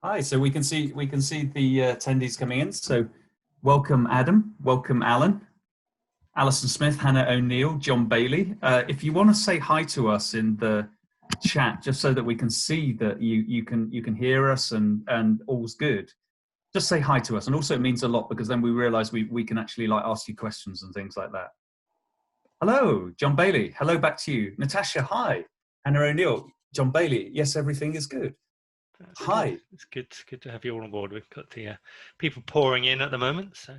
Hi, so we can see the attendees coming in. So welcome Adam, welcome Alan, Alison Smith, Hannah O'Neill, John Bailey. If you want to say hi to us in the chat, just so that we can see that you can hear us and all's good, just say hi to us. And also it means a lot because then we realize we can actually like ask you questions and things like that. Hello, John Bailey. Hello back to you. Natasha, hi. Hannah O'Neill, John Bailey. Yes, everything is good. That's Hi. good. It's good to have you all on board. We've got the people pouring in at the moment. So.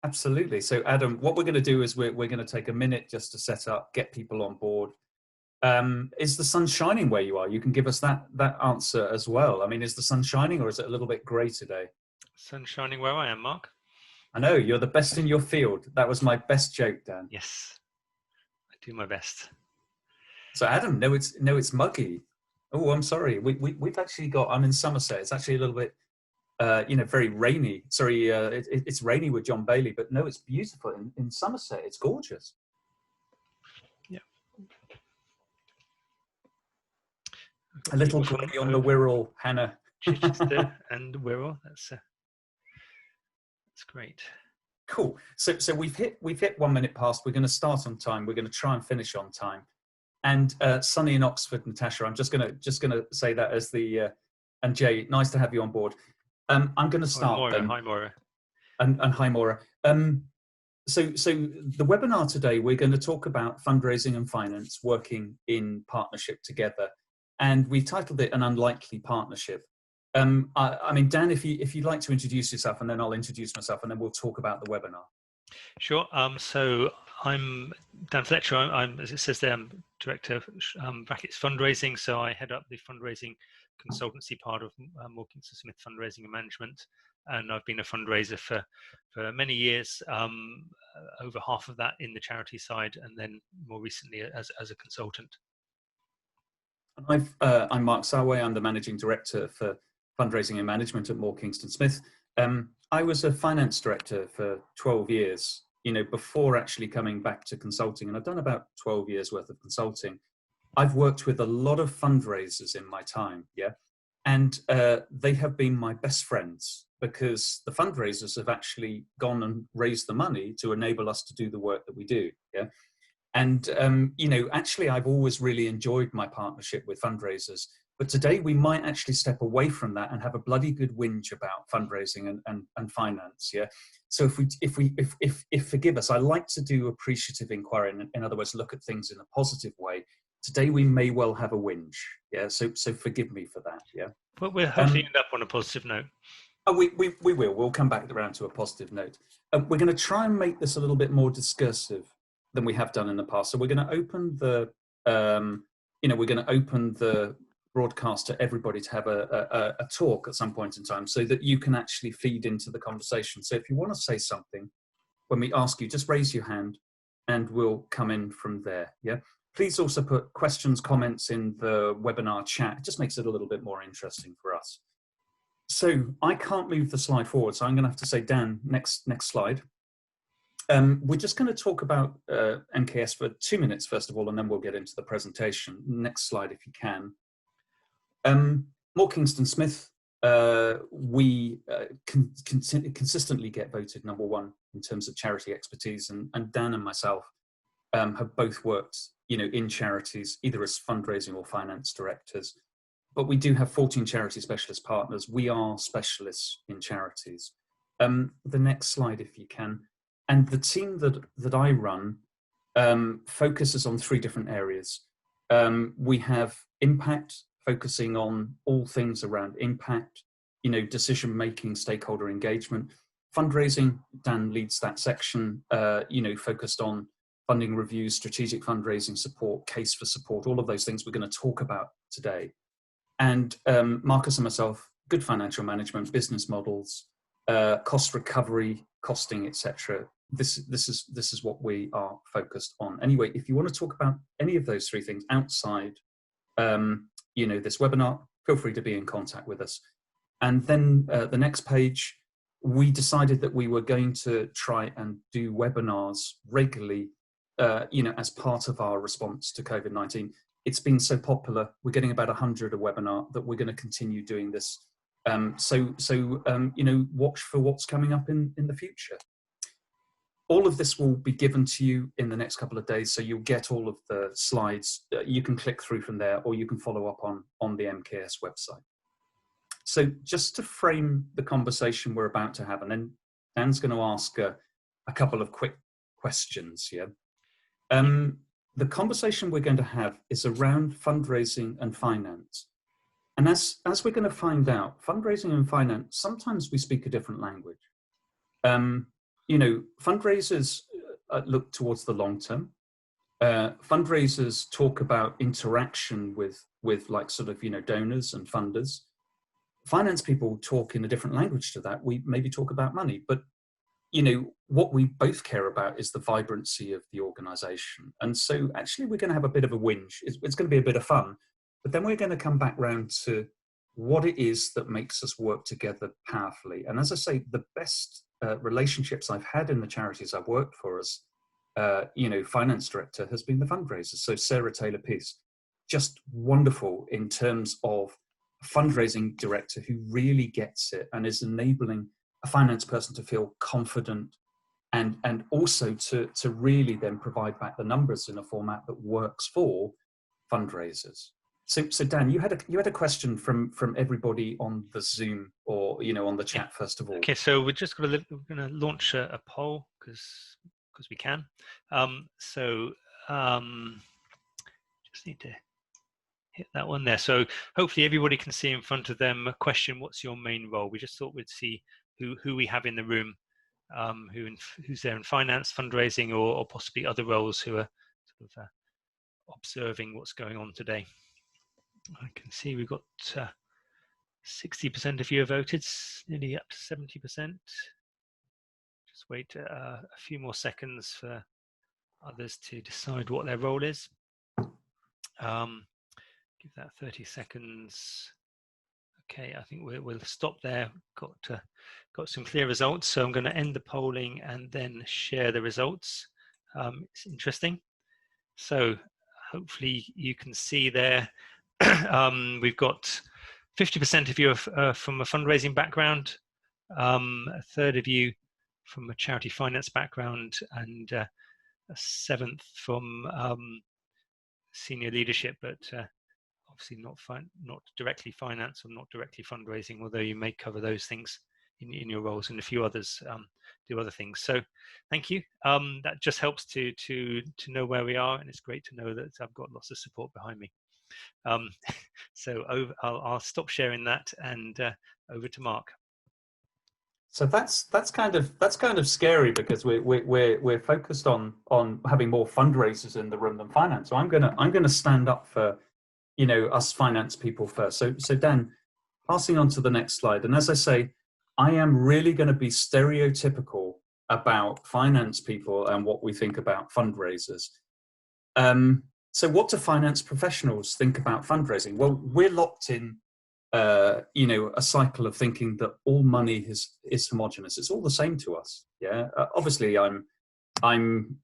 Absolutely. So Adam, what we're going to do is we're going to take a minute just to set up, get people on board. Is the sun shining where you are? You can give us that answer as well. I mean, is the sun shining or is it a little bit grey today? Sun shining where I am, Mark. I know, you're the best in your field. That was my best joke, Dan. Yes, I do my best. So Adam, no, it's muggy. Oh, I'm sorry. We've actually got, I'm in Somerset. It's actually a little bit, very rainy. Sorry, it's rainy with John Bailey, but no, it's beautiful in Somerset. It's gorgeous. Yeah. A little grey on the Wirral, Hannah. Chichester and Wirral. That's great. Cool. So we've hit 1 minute past. We're going to start on time. We're going to try and finish on time. And Sunny in Oxford, Natasha, I'm just gonna say that as the and Jay, nice to have you on board. I'm going to start. Maura, hi Maura. And hi Maura. So the webinar today, we're going to talk about fundraising and finance working in partnership together, and we titled it an unlikely partnership. I mean, Dan, if you'd like to introduce yourself, and then I'll introduce myself, and then we'll talk about the webinar. Sure. So I'm Dan Fletcher. I'm, as it says there, I'm director of brackets fundraising. So I head up the fundraising consultancy part of Wilkinson Smith Fundraising and Management, and I've been a fundraiser for many years. Over half of that in the charity side, and then more recently as a consultant. I'm Mark Sarway. I'm the managing director for fundraising and management at Moore Kingston Smith. I was a finance director for 12 years, before actually coming back to consulting, and I've done about 12 years worth of consulting. I've worked with a lot of fundraisers in my time, and they have been my best friends because the fundraisers have actually gone and raised the money to enable us to do the work that we do, And, actually, I've always really enjoyed my partnership with fundraisers. But today we might actually step away from that and have a bloody good whinge about fundraising and finance. So if forgive us, I like to do appreciative inquiry. In other words, look at things in a positive way. Today we may well have a whinge. So forgive me for that. But we'll hopefully end up on a positive note. Oh, we will. We'll come back around to a positive note. We're going to try and make this a little bit more discursive than we have done in the past. So we're going to open the, we're going to open the broadcast to everybody to have a talk at some point in time so that you can actually feed into the conversation. So if you want to say something, when we ask you, just raise your hand and we'll come in from there, Please also put questions, comments in the webinar chat. It just makes it a little bit more interesting for us. So I can't move the slide forward, so I'm going to have to say, Dan, next slide. We're just going to talk about MKS for 2 minutes, first of all, and then we'll get into the presentation. Next slide, if you can. Moore Kingston Smith, we consistently get voted #1 in terms of charity expertise, and Dan and myself have both worked, in charities, either as fundraising or finance directors. But we do have 14 charity specialist partners. We are specialists in charities. The next slide, if you can. And the team that I run focuses on 3 different areas. We have impact, focusing on all things around impact, decision-making, stakeholder engagement. Fundraising, Dan leads that section, focused on funding reviews, strategic fundraising support, case for support, all of those things we're going to talk about today. And Marcus and myself, good financial management, business models, cost recovery, costing, etc. This is what we are focused on. Anyway, if you want to talk about any of those 3 things outside, this webinar, feel free to be in contact with us. And then the next page, we decided that we were going to try and do webinars regularly, as part of our response to COVID-19. it's been so popular. We're getting about 100 a webinar that we're going to continue doing this. Watch for what's coming up in the future. All of this will be given to you in the next couple of days, so you'll get all of the slides. You can click through from there, or you can follow up on the MKS website. So just to frame the conversation we're about to have, and then Dan's going to ask a couple of quick questions here. The conversation we're going to have is around fundraising and finance. And as we're going to find out, fundraising and finance, sometimes we speak a different language. Fundraisers look towards the long term. Fundraisers talk about interaction with like sort of, donors and funders. Finance people talk in a different language to that. We maybe talk about money, but what we both care about is the vibrancy of the organization. And so actually we're going to have a bit of a whinge. It's going to be a bit of fun, but then we're going to come back round to what it is that makes us work together powerfully. And as I say, the best relationships I've had in the charities I've worked for as, finance director has been the fundraisers. So Sarah Taylor-Peace, just wonderful in terms of a fundraising director who really gets it and is enabling a finance person to feel confident and also to really then provide back the numbers in a format that works for fundraisers. So Dan, you had a question from everybody on the Zoom or on the chat first of all. Okay, so we're going to launch a poll because we can. Just need to hit that one there. So hopefully everybody can see in front of them a question: what's your main role? We just thought we'd see who we have in the room, who's there in finance, fundraising, or possibly other roles who are sort of observing what's going on today. I can see we've got 60% of you have voted, nearly up to 70%. Just wait a few more seconds for others to decide what their role is. Give that 30 seconds. Okay, I think we'll stop there. Got some clear results, so I'm going to end the polling and then share the results. It's interesting. So hopefully you can see there. We've got 50% of you are from a fundraising background, a third of you from a charity finance background, and a seventh from senior leadership, but obviously not directly finance or not directly fundraising, although you may cover those things in your roles, and a few others do other things. So thank you. That just helps to know where we are, and it's great to know that I've got lots of support behind me. So I'll stop sharing that and over to Mark. So that's kind of scary because we're focused on having more fundraisers in the room than finance. So I'm gonna stand up for us finance people first. So Dan, passing on to the next slide. And as I say, I am really going to be stereotypical about finance people and what we think about fundraisers. So what do finance professionals think about fundraising? Well, we're locked in, a cycle of thinking that all money is homogenous. It's all the same to us. Yeah. Obviously, I'm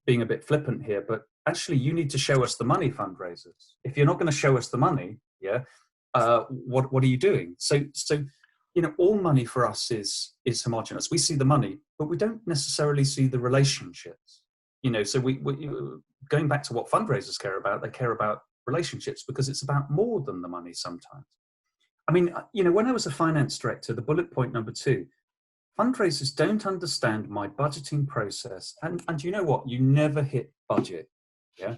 being a bit flippant here, but actually, you need to show us the money, fundraisers. If you're not going to show us the money, what are you doing? So all money for us is homogenous. We see the money, but we don't necessarily see the relationships. So we going back to what fundraisers care about, they care about relationships because it's about more than the money sometimes. I mean, when I was a finance director, the bullet point number 2, fundraisers don't understand my budgeting process. And you know what? You never hit budget. Yeah.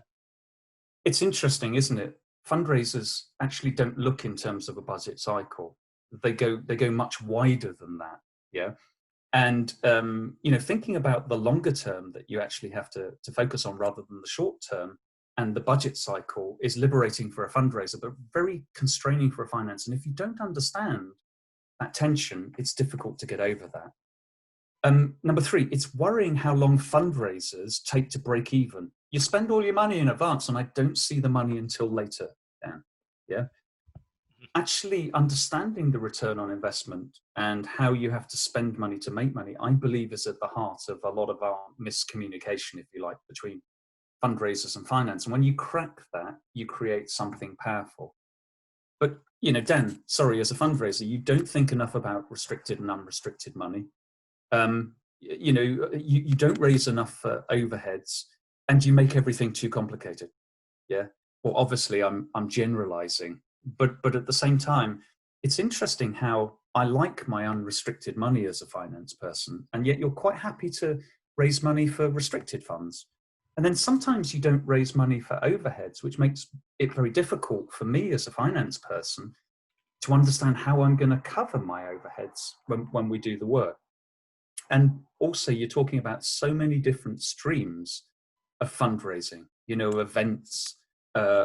It's interesting, isn't it? Fundraisers actually don't look in terms of a budget cycle. They go much wider than that. Yeah. And, thinking about the longer term that you actually have to focus on rather than the short term and the budget cycle is liberating for a fundraiser, but very constraining for a finance. And if you don't understand that tension, it's difficult to get over that. Number 3, it's worrying how long fundraisers take to break even. You spend all your money in advance and I don't see the money until later. Yeah. Actually understanding the return on investment and how you have to spend money to make money, I believe is at the heart of a lot of our miscommunication, if you like, between fundraisers and finance. And when you crack that, you create something powerful. But, you know, Dan, sorry, as a fundraiser, you don't think enough about restricted and unrestricted money. You know, you don't raise enough overheads, and you make everything too complicated. Yeah. Well, obviously, I'm generalizing, but at the same time, it's interesting how I like my unrestricted money as a finance person, and yet you're quite happy to raise money for restricted funds. And then sometimes you don't raise money for overheads, which makes it very difficult for me as a finance person to understand how I'm going to cover my overheads when we do the work. And also, you're talking about so many different streams of fundraising, you know, events,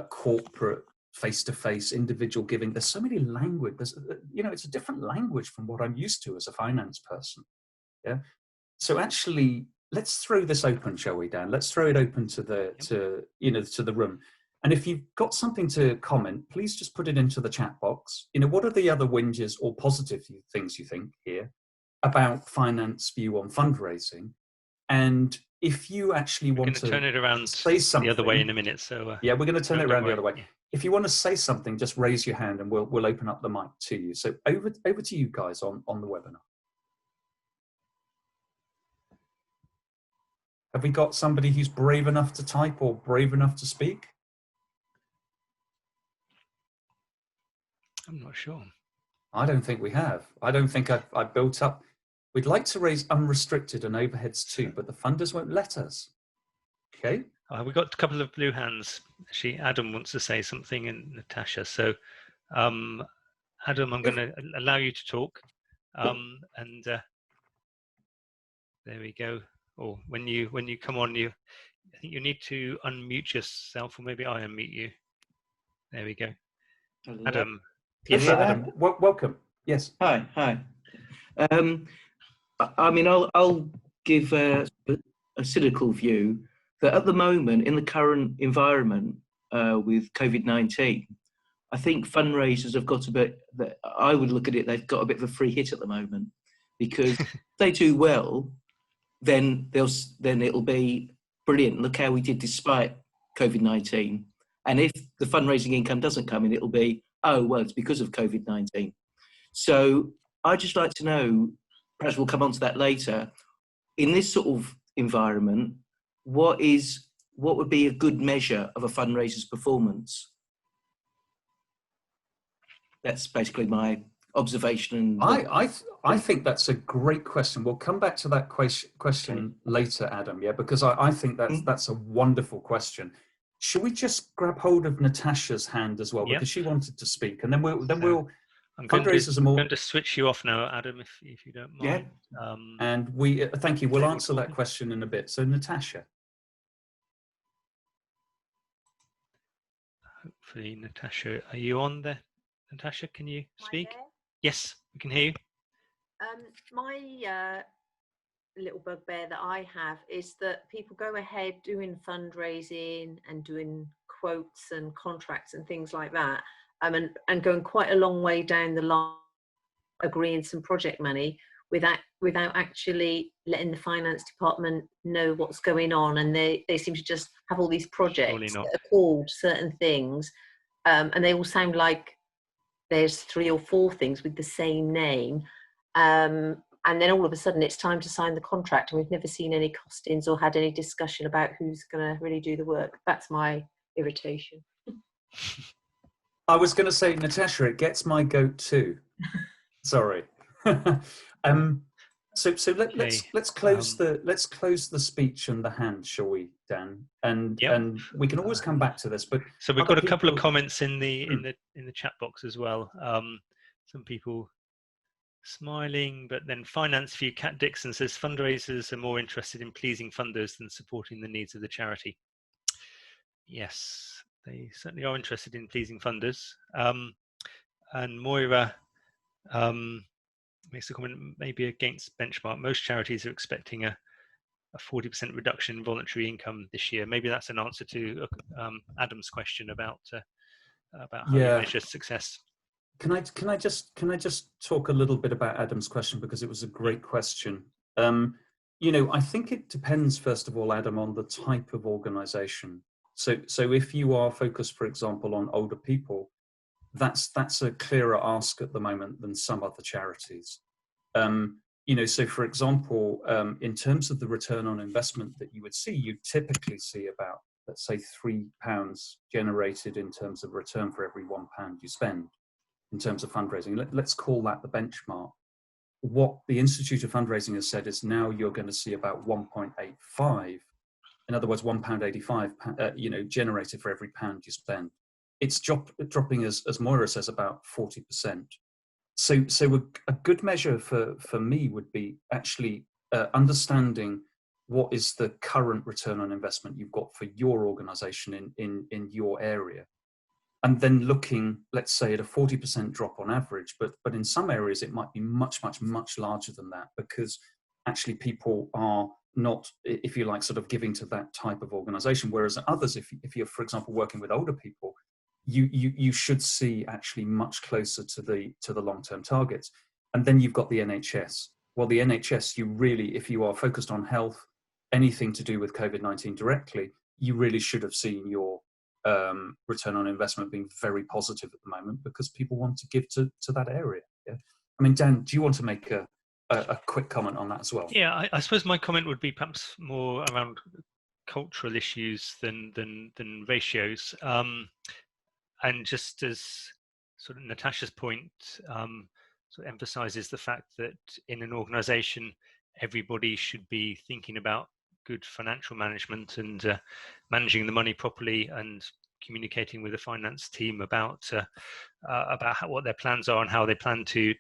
corporate, face-to-face, individual giving. There's so many language. You know, it's a different language from what I'm used to as a finance person. Yeah. So actually, let's throw this open, shall we, Dan? Let's throw it open to the room. And if you've got something to comment, please just put it into the chat box. You know, what are the other whinges or positive things you think here about finance view on fundraising? And if you actually want to turn it around say something the other way in a minute, so yeah, we're going to turn it around the other way. Yeah. If you want to say something, just raise your hand and we'll open up the mic to you. So over to you guys on the webinar. Have we got somebody who's brave enough to type or brave enough to speak? I'm not sure. I don't think we have. I don't think I've built up. We'd like to raise unrestricted and overheads too, but the funders won't let us. Okay. We've got a couple of blue hands. Actually, Adam wants to say something, and Natasha. So, Adam, I'm going to allow you to talk. And there we go. Or when you come on, I think you need to unmute yourself, or maybe I unmute you. There we go. Hello. Adam. Yes, Adam. Welcome. Yes. Hi. I mean, I'll give a cynical view that at the moment, in the current environment with COVID-19, I think fundraisers have got a bit. I would look at it. They've got a bit of a free hit at the moment, because if they do well, then it'll be brilliant. Look how we did despite COVID-19. And if the fundraising income doesn't come in, it'll be, oh well, it's because of COVID-19. So I'd just like to know, perhaps we'll come on to that later, in this sort of environment, what would be a good measure of a fundraiser's performance? That's basically my observation. I think that's a great question. We'll come back to that question later, Adam. Yeah, because I think that's a wonderful question. Should we just grab hold of Natasha's hand as well, because she wanted to speak, and then we'll. I'm going to switch you off now, Adam, if you don't mind. Yeah. And we thank you. We'll answer that question in a bit. So, Natasha. Hopefully, Natasha, are you on there? Natasha, can you speak? Yes, we can hear you. My little bugbear that I have is that people go ahead doing fundraising and doing quotes and contracts and things like that, and going quite a long way down the line, agreeing some project money without actually letting the finance department know what's going on, and they seem to just have all these projects that are called certain things, and they all sound like there's 3 or 4 things with the same name, and then all of a sudden it's time to sign the contract, and we've never seen any costings or had any discussion about who's going to really do the work. That's my irritation. I was going to say, Natasha, it gets my goat too. Sorry. So let's close the speech and the hand, shall we, Dan? And we can always come back to this. But so we've got a couple of comments in the chat box as well. Some people smiling, but then Finance View Kat Dixon says fundraisers are more interested in pleasing funders than supporting the needs of the charity. Yes, they certainly are interested in pleasing funders. And Moira makes a comment, maybe against benchmark. Most charities are expecting a 40% reduction in voluntary income this year. Maybe that's an answer to Adam's question about how you measure success. Can I just talk a little bit about Adam's question, because it was a great question. I think it depends, first of all, Adam, on the type of organization. So if you are focused, for example, on older people, that's a clearer ask at the moment than some other charities. So for example, in terms of the return on investment that you would see, you typically see about, let's say, £3 generated in terms of return for every £1 you spend in terms of fundraising. Let's call that the benchmark. What the Institute of Fundraising has said is now you're going to see about 1.85, in other words, £1.85, generated for every pound you spend. It's dropping, as Moira says, about 40%. So a good measure for me would be actually understanding what is the current return on investment you've got for your organization in your area. And then looking, let's say, at a 40% drop on average, but in some areas it might be much, much, much larger than that, because actually people are not, if you like, sort of giving to that type of organization. Whereas others, if you're, for example, working with older people, you should see actually much closer to the long-term targets. And then you've got the NHS. Well, the NHS, you really, if you are focused on health, anything to do with COVID-19 directly, you really should have seen your return on investment being very positive at the moment, because people want to give to that area. Yeah, I mean, Dan, do you want to make a quick comment on that as well? Yeah, I suppose my comment would be perhaps more around cultural issues than ratios. And just as sort of Natasha's point sort of emphasizes the fact that in an organization, everybody should be thinking about good financial management and managing the money properly, and communicating with the finance team about what their plans are and how they plan to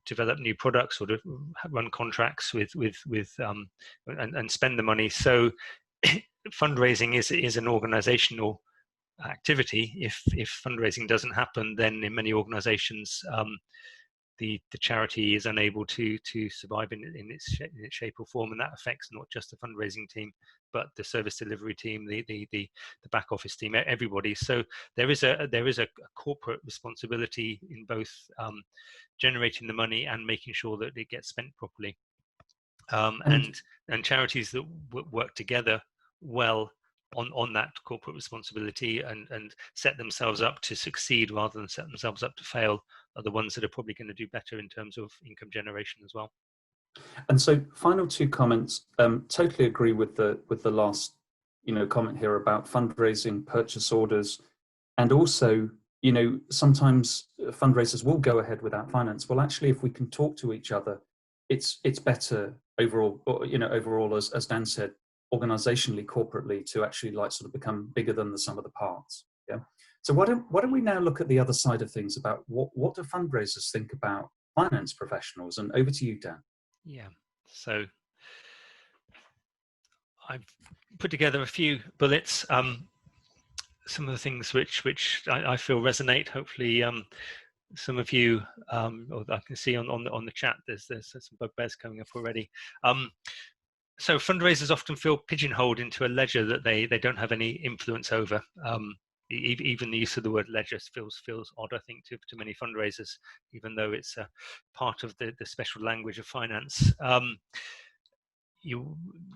develop new products or to run contracts with and spend the money. So fundraising is an organizational activity. If fundraising doesn't happen, then in many organizations the charity is unable to survive in its shape or form, and that affects not just the fundraising team, but the service delivery team, the back office team, everybody. So there is a corporate responsibility in both generating the money and making sure that it gets spent properly. And charities that work together well on that corporate responsibility and set themselves up to succeed rather than set themselves up to fail are the ones that are probably going to do better in terms of income generation as well. And so, final two comments. Totally agree with the last comment here about fundraising, purchase orders, and also sometimes fundraisers will go ahead without finance. Well, actually, if we can talk to each other, it's better overall. Overall, as Dan said, organizationally, corporately, to actually sort of become bigger than the sum of the parts. Yeah. So why don't we now look at the other side of things about what do fundraisers think about finance professionals? And over to you, Dan. Yeah. So I've put together a few bullets. Some of the things which I feel resonate. Hopefully, some of you, or I can see on the chat, there's some bugbears coming up already. So fundraisers often feel pigeonholed into a ledger that they don't have any influence over. Even the use of the word ledger feels odd, I think, to many fundraisers, even though it's a part of the special language of finance.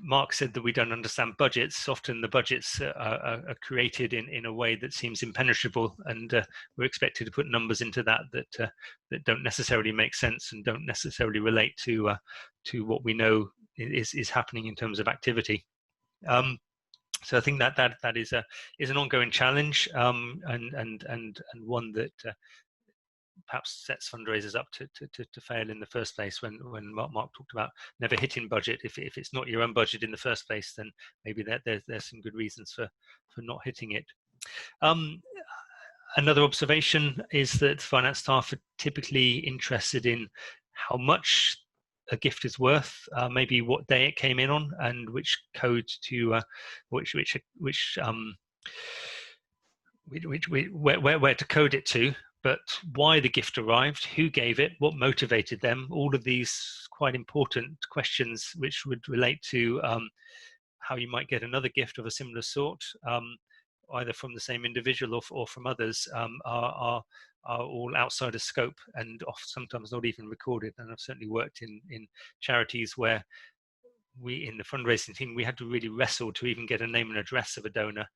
Mark said that we don't understand budgets. Often the budgets are created in a way that seems impenetrable, and we're expected to put numbers into that don't necessarily make sense and don't necessarily relate to what we know is happening in terms of activity. So I think that is an ongoing challenge, and one that perhaps sets fundraisers up to fail in the first place. When Mark talked about never hitting budget, if it's not your own budget in the first place, then maybe there's some good reasons for not hitting it. Another observation is that finance staff are typically interested in how much a gift is worth, maybe what day it came in on, and which code to where to code it to, but why the gift arrived, who gave it, what motivated them, all of these quite important questions which would relate to how you might get another gift of a similar sort, either from the same individual or from others, are all outside of scope and sometimes not even recorded. And I've certainly worked in charities where we, in the fundraising team, we had to really wrestle to even get a name and address of a donor,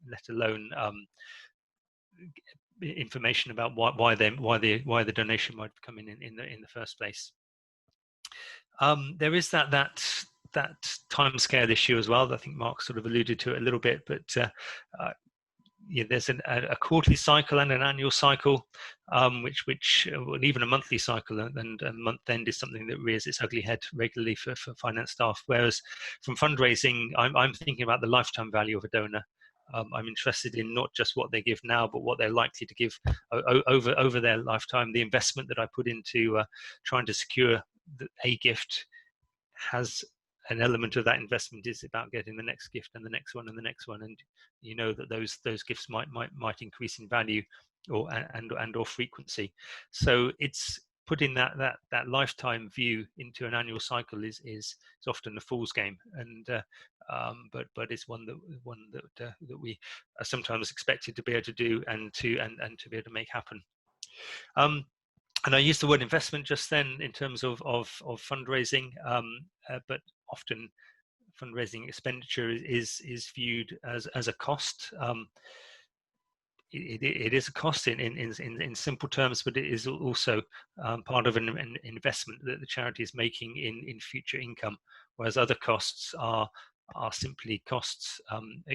let alone information about why the donation might have come in the first place. There is that timescale issue as well. I think Mark sort of alluded to it a little bit, but yeah, there's a quarterly cycle and an annual cycle, which even a monthly cycle and a month end is something that rears its ugly head regularly for finance staff. Whereas from fundraising, I'm thinking about the lifetime value of a donor. I'm interested in not just what they give now, but what they're likely to give over their lifetime. The investment that I put into trying to secure a gift has an element of that investment is about getting the next gift and the next one and the next one, and you know that those gifts might increase in value or frequency. So it's putting that lifetime view into an annual cycle is often a fool's game, and but it's one that we are sometimes expected to be able to do and to be able to make happen. And I used the word investment just then in terms of fundraising, but often fundraising expenditure is viewed as a cost. It is a cost in simple terms, but it is also part of an investment that the charity is making in future income, whereas other costs are simply costs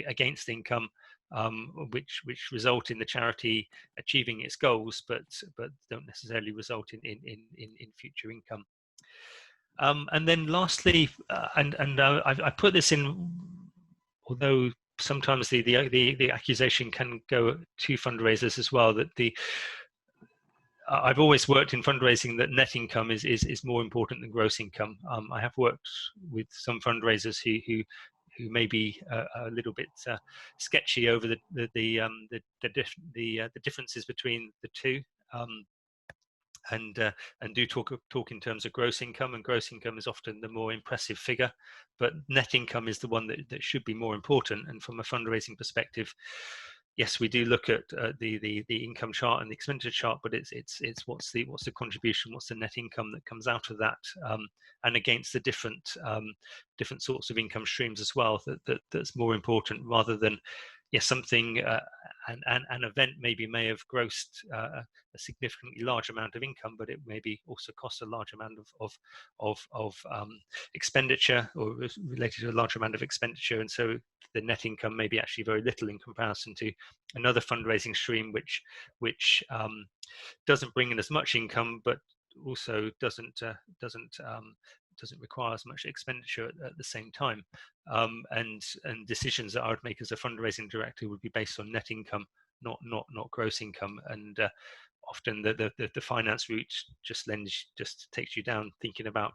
against income, which result in the charity achieving its goals, but don't necessarily result in future income. And then lastly, I put this in, although sometimes the accusation can go to fundraisers as well, that I've always worked in fundraising that net income is more important than gross income. I have worked with some fundraisers who may be a little bit sketchy over the differences between the two. And do talk in terms of gross income, and gross income is often the more impressive figure, but net income is the one that should be more important. And from a fundraising perspective, yes, we do look at the income chart and the expenditure chart, but it's what's the contribution, what's the net income that comes out of that, and against the different sorts of income streams as well, that's more important, rather than yes, something an event may have grossed a significantly large amount of income, but it maybe also cost a large amount of expenditure, or related to a large amount of expenditure, and so the net income may be actually very little in comparison to another fundraising stream which doesn't bring in as much income, but also doesn't require as much expenditure at the same time. And decisions that I would make as a fundraising director would be based on net income, not gross income. And often the finance route just takes you down thinking about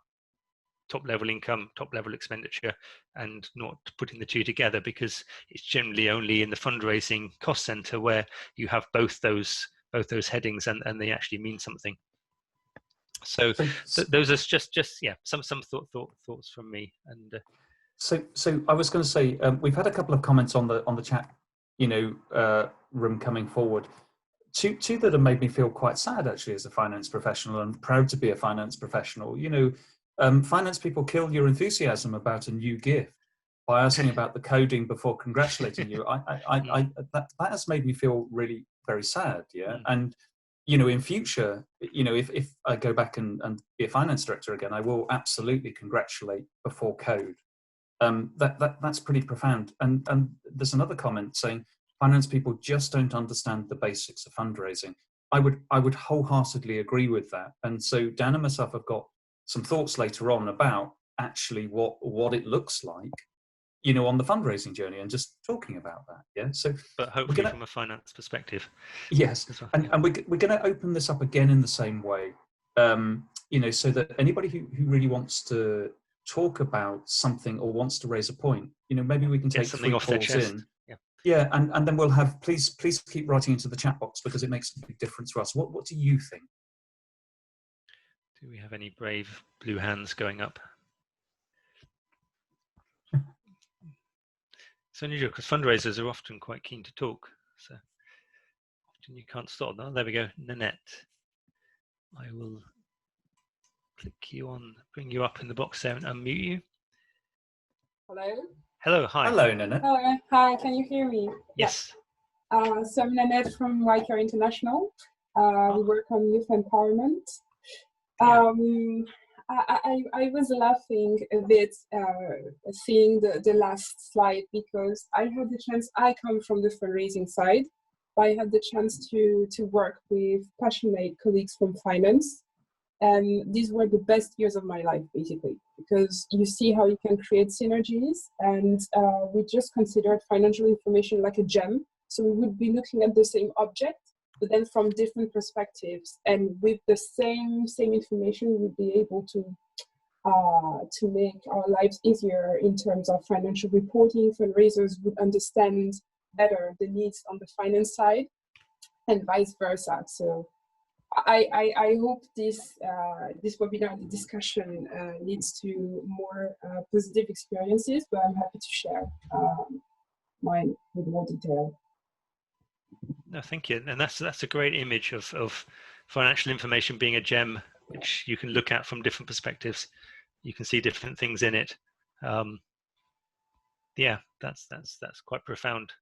top level income, top level expenditure, and not putting the two together, because it's generally only in the fundraising cost center where you have both those headings and they actually mean something. So those are just yeah, some thoughts from me. And so I was going to say, we've had a couple of comments on the chat, room coming forward. Two that have made me feel quite sad actually as a finance professional, and proud to be a finance professional. Finance people kill your enthusiasm about a new gift by asking about the coding before congratulating you. That has made me feel really very sad. Yeah. And in future, if I go back and be a finance director again, I will absolutely congratulate before code. That's pretty profound. And there's another comment saying finance people just don't understand the basics of fundraising. I would wholeheartedly agree with that. And so Dan and myself have got some thoughts later on about actually what it looks like, on the fundraising journey, and just talking about that. Yeah. So, but hopefully from a finance perspective. Yes. Well, and we're going to open this up again in the same way, so that anybody who really wants to talk about something or wants to raise a point, maybe we can take something 3 off their calls chest. in. Yeah, and then we'll have, please keep writing into the chat box, because it makes a big difference for us. What do you think? Do we have any brave blue hands going up? It's unusual because fundraisers are often quite keen to talk, so often you can't stop them. There we go, Nanette. I will click you on, bring you up in the box there and unmute you. Hello. Hello, hi. Hello, Nanette. Hello. Hi, can you hear me? Yes. So I'm Nanette from YCare International. We work on youth empowerment. I was laughing a bit seeing the last slide, because I had the chance, I come from the fundraising side, but I had the chance to work with passionate colleagues from finance. And these were the best years of my life, basically, because you see how you can create synergies. And we just considered financial information like a gem. So we would be looking at the same object, but then from different perspectives. And with the same information, we'd be able to make our lives easier in terms of financial reporting. Fundraisers would understand better the needs on the finance side, and vice versa. So I hope this webinar, the discussion, leads to more positive experiences, but I'm happy to share mine with more detail. No, thank you. And that's a great image of financial information being a gem, which you can look at from different perspectives. You can see different things in it. Yeah, that's quite profound.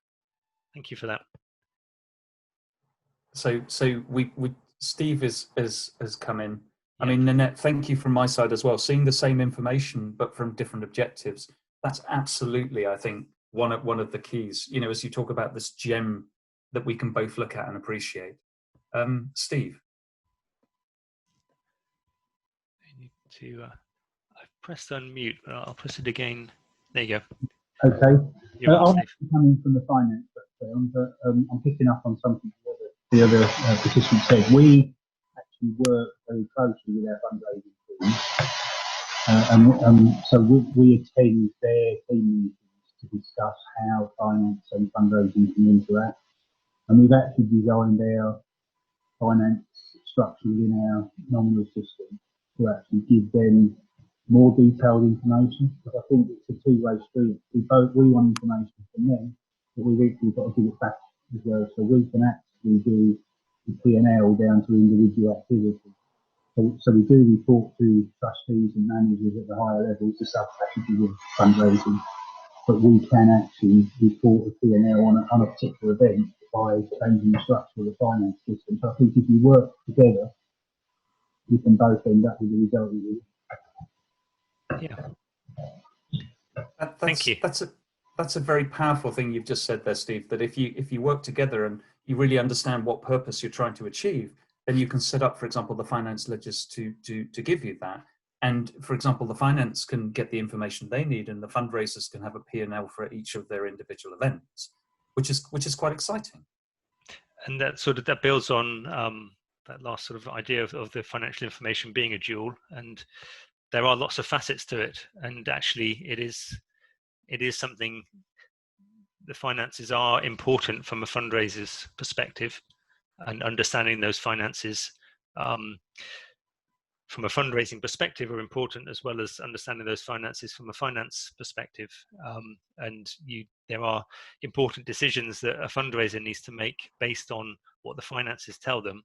Thank you for that. So Steve has come in. I mean, Nanette, thank you from my side as well. Seeing the same information but from different objectives, that's absolutely, I think, one of the keys. You know, as you talk about this gem that we can both look at and appreciate. Steve. I need to. I've pressed unmute, but I'll press it again. There you go. Okay. I'm coming from the finance background, but I'm picking up on something the other participants said. We actually work very closely with our fundraising team, so we attend their team meetings to discuss how finance and fundraising can interact. And we've actually designed our finance structure within our nominal system to actually give them more detailed information, because I think it's a two-way street. We want information from them, but we've equally got to give it back as well, so we can actually do the P&L down to individual activity. So we do report to trustees and managers at the higher levels, the sub-category of fundraising, but we can actually report a P&L on a particular event by changing the structure of the finance system. So I think if you work together, you can both end up with the result you. Yeah. Thank you. That's a very powerful thing you've just said there, Steve, that if you work together and you really understand what purpose you're trying to achieve, then you can set up, for example, the finance ledgers to give you that. And for example, the finance can get the information they need, and the fundraisers can have a P&L for each of their individual events, which is quite exciting. And that builds on that last sort of idea of the financial information being a jewel, and there are lots of facets to it. And actually, it is something. The finances are important from a fundraiser's perspective, and understanding those finances from a fundraising perspective are important, as well as understanding those finances from a finance perspective. There are important decisions that a fundraiser needs to make based on what the finances tell them.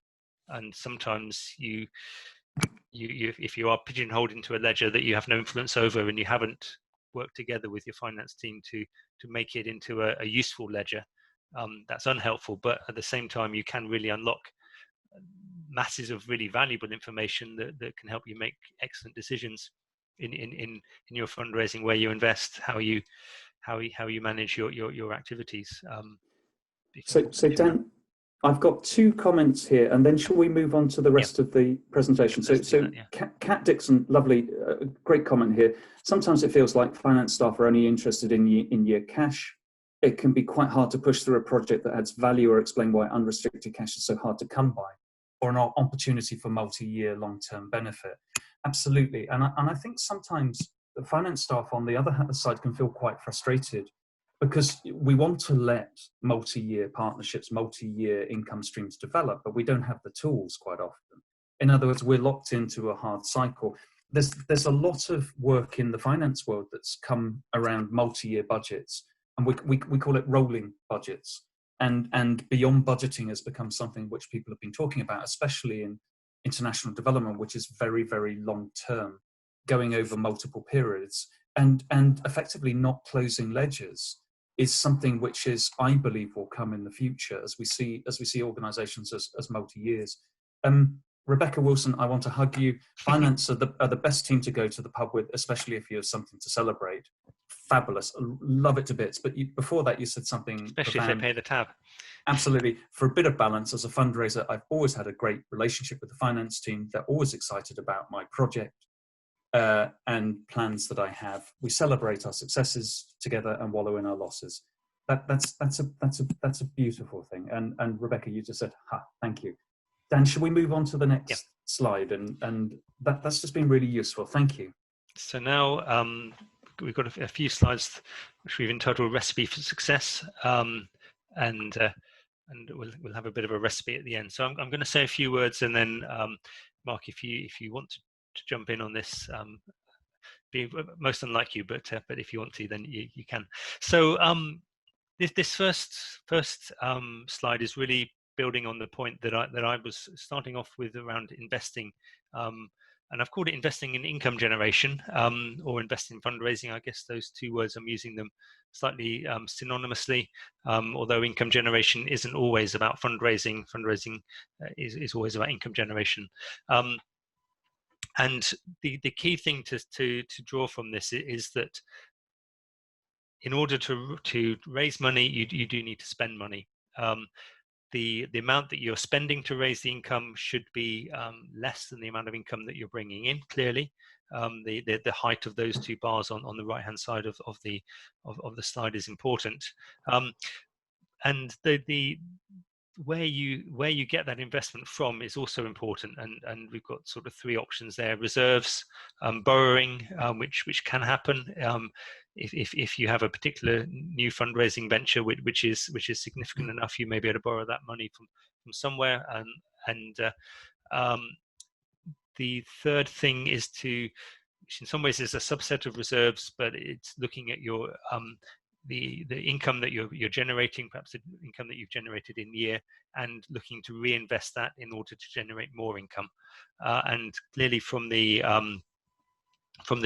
And sometimes if you are pigeonholed into a ledger that you have no influence over, and you haven't worked together with your finance team to make it into a useful ledger, that's unhelpful. But at the same time, you can really unlock masses of really valuable information that can help you make excellent decisions in your fundraising, where you invest, how you manage your activities. So Dan, I've got two comments here, and then shall we move on to the rest of the presentation? Kat Dixon, lovely, great comment here. Sometimes it feels like finance staff are only interested in your cash. It can be quite hard to push through a project that adds value or explain why unrestricted cash is so hard to come by, or an opportunity for multi-year long-term benefit. Absolutely. And I think sometimes the finance staff on the other side can feel quite frustrated, because we want to let multi-year partnerships, multi-year income streams develop, but we don't have the tools quite often. In other words, we're locked into a hard cycle. There's a lot of work in the finance world that's come around multi-year budgets, and we call it rolling budgets. And beyond budgeting has become something which people have been talking about, especially in international development, which is very, very long term, going over multiple periods, and effectively not closing ledgers is something which is, I believe, will come in the future as we see organisations as multi-years. Rebecca Wilson, I want to hug you. Finance are the best team to go to the pub with, especially if you have something to celebrate. Fabulous, love it to bits. But before that, you said something especially profound. if they pay the tab. Absolutely. For a bit of balance, as a fundraiser, I've always had a great relationship with the finance team. They're always excited about my project and plans that I have. We celebrate our successes together and wallow in our losses. That's a beautiful thing. And Rebecca, you just said, "Ha, thank you." Dan, should we move on to the next slide? And that's just been really useful. Thank you. So now we've got a few slides which we've entitled "Recipe for Success," and we'll have a bit of a recipe at the end. So I'm going to say a few words, and then Mark, if you want to jump in on this, be most unlike you, but if you want to, then you can. So this first slide is really building on the point that I was starting off with around investing, and I've called it investing in income generation, or investing in fundraising. I guess those two words, I'm using them slightly synonymously, although income generation isn't always about fundraising. Fundraising is always about income generation. And the key thing to draw from this is that in order to raise money, you do need to spend money. The amount that you're spending to raise the income should be less than the amount of income that you're bringing in. Clearly, the height of those two bars on the right hand side of the slide is important, and the where you get that investment from is also important, and we've got sort of three options there: reserves, borrowing, which can happen if you have a particular new fundraising venture which is significant enough. You may be able to borrow that money from somewhere, and the third thing is which in some ways is a subset of reserves, but it's looking at your the income that you're generating, perhaps the income that you've generated in the year, and looking to reinvest that in order to generate more income. And clearly from the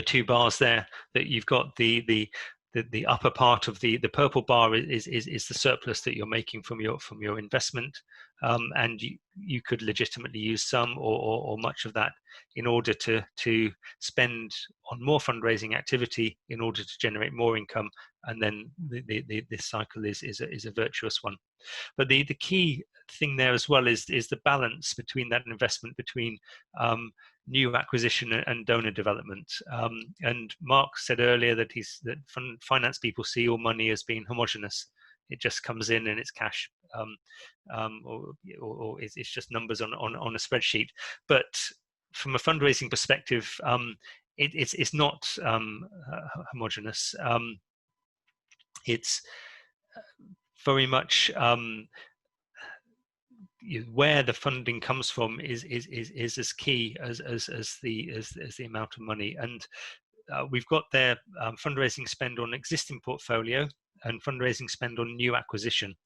two bars there, that you've got the upper part of the purple bar is the surplus that you're making from your investment, and you could legitimately use some or much of that in order to spend on more fundraising activity in order to generate more income, and then this cycle is a virtuous one. But the key thing there as well is the balance between that investment between new acquisition and donor development. And Mark said earlier that finance people see all money as being homogenous. It just comes in and it's cash, or it's just numbers on a spreadsheet. But from a fundraising perspective, it's not homogenous. It's very much where the funding comes from is as key as the amount of money. And we've got there fundraising spend on existing portfolio and fundraising spend on new acquisition.